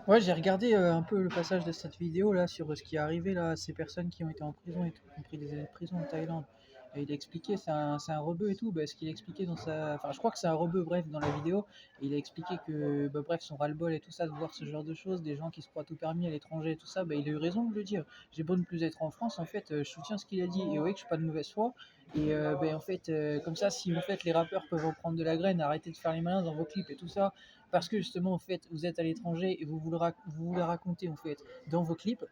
Ouais, j'ai regardé un peu le passage de cette vidéo là sur ce qui est arrivé là à ces personnes qui ont été en prison et tout, qui ont pris des années de prison en Thaïlande. Et il expliquait, c'est un rebeu et tout, bah, ce qu'il expliquait dans sa. Enfin, je crois que c'est un rebeu, bref, dans la vidéo. Et il a expliqué que, bah, bref, son ras-le-bol et tout ça, de voir ce genre de choses, des gens qui se croient tout permis à l'étranger et tout ça, bah, il a eu raison de le dire. J'ai beau ne plus être en France, en fait, je soutiens ce qu'il a dit. Et oui, que je suis pas de mauvaise foi. Et bah, en fait, comme ça, si en fait les rappeurs peuvent en prendre de la graine, arrêtez de faire les malins dans vos clips et tout ça, parce que justement en fait vous êtes à l'étranger et vous le racontez en fait dans vos clips,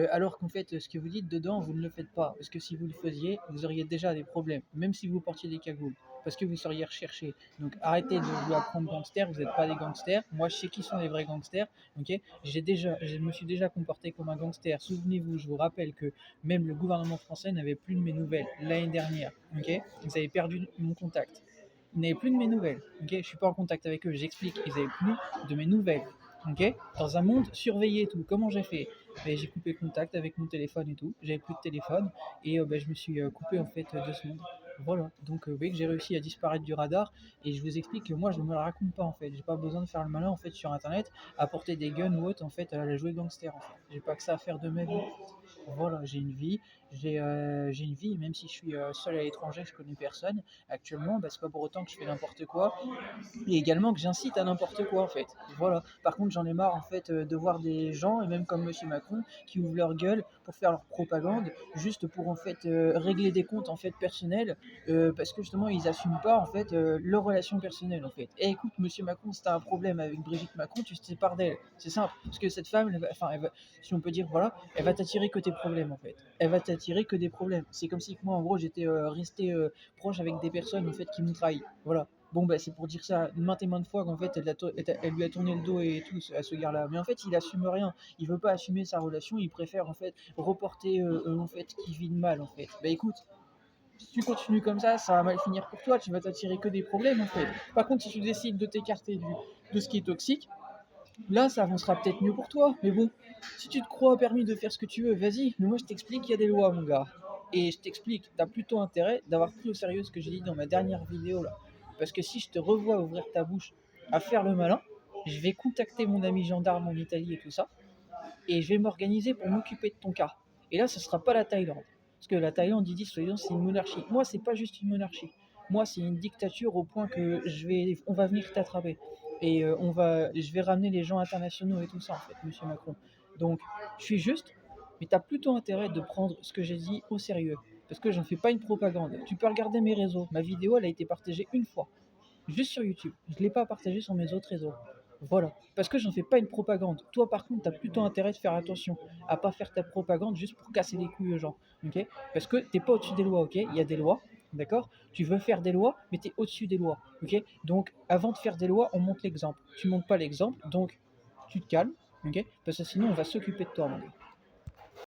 alors qu'en fait ce que vous dites dedans vous ne le faites pas, parce que si vous le faisiez vous auriez déjà des problèmes, même si vous portiez des cagoules, parce que vous seriez recherché. Donc arrêtez de vous apprendre gangster, vous n'êtes pas des gangsters. Moi je sais qui sont les vrais gangsters, ok. Je me suis déjà comporté comme un gangster. Souvenez-vous, je vous rappelle que même le gouvernement français n'avait plus de mes nouvelles l'année dernière, ok. Ils avaient perdu mon contact, ils n'avaient plus de mes nouvelles. Ok, je suis pas en contact avec eux. J'explique. Ils n'avaient plus de mes nouvelles. Ok, dans un monde surveillé et tout. Comment j'ai fait? Ben, j'ai coupé contact avec mon téléphone et tout. J'avais plus de téléphone et ben, je me suis coupé en fait 2 semaines. Voilà. Donc oui, j'ai réussi à disparaître du radar et je vous explique que moi je ne me la raconte pas en fait. J'ai pas besoin de faire le malin en fait sur internet, apporter des guns ou autre en fait à la jouer gangster en fait. J'ai pas que ça à faire de ma vie. Voilà, j'ai une vie, j'ai une vie, même si je suis seul à l'étranger, je connais personne actuellement, bah, c'est pas pour autant que je fais n'importe quoi, et également que j'incite à n'importe quoi en fait. Voilà. Par contre, j'en ai marre en fait de voir des gens, et même comme Monsieur Macron, qui ouvrent leur gueule pour faire leur propagande, juste pour en fait régler des comptes en fait personnels, parce que justement ils assument pas en fait leurs relations personnelles en fait. Et écoute, Monsieur Macron, si t'as un problème avec Brigitte Macron, tu te sépares d'elle. C'est simple, parce que cette femme, si on peut dire voilà, elle va t'attirer que tes problèmes en fait. Elle va t'attirer que des problèmes. C'est comme si moi en gros j'étais resté proche avec des personnes en fait qui m'ont trahi. Voilà. Bon, bah, c'est pour dire ça maintes et maintes fois qu'en fait, elle lui a tourné le dos et tout à ce gars-là. Mais en fait, il assume rien. Il veut pas assumer sa relation. Il préfère en fait reporter en fait qui vit de mal en fait. Bah écoute, si tu continues comme ça va mal finir pour toi. Tu vas t'attirer que des problèmes en fait. Par contre, si tu décides de t'écarter de ce qui est toxique, là, ça avancera peut-être mieux pour toi. Mais bon, si tu te crois permis de faire ce que tu veux, vas-y. Mais moi, je t'explique qu'il y a des lois, mon gars. Et je t'explique, t'as plutôt intérêt d'avoir pris au sérieux ce que j'ai dit dans ma dernière vidéo là. Parce que si je te revois ouvrir ta bouche à faire le malin, je vais contacter mon ami gendarme en Italie et tout ça, et je vais m'organiser pour m'occuper de ton cas. Et là, ce sera pas la Thaïlande. Parce que la Thaïlande, ils disent, soi-disant, c'est une monarchie. Moi, c'est pas juste une monarchie. Moi, c'est une dictature au point que on va venir t'attraper. Et je vais ramener les gens internationaux et tout ça, en fait, Monsieur Macron. Donc, je suis juste, mais tu as plutôt intérêt de prendre ce que j'ai dit au sérieux. Parce que j'en fais pas une propagande. Tu peux regarder mes réseaux. Ma vidéo, elle a été partagée une fois. Juste sur YouTube. Je ne l'ai pas partagée sur mes autres réseaux. Voilà. Parce que j'en fais pas une propagande. Toi, par contre, tu as plutôt intérêt de faire attention à pas faire ta propagande juste pour casser les couilles aux gens. Ok. Parce que t'es pas au-dessus des lois, ok. Il y a des lois, d'accord. Tu veux faire des lois, mais tu es au-dessus des lois, ok. Donc, avant de faire des lois, on montre l'exemple. Tu montres pas l'exemple, donc tu te calmes, ok. Parce que sinon, on va s'occuper de toi, mon gars.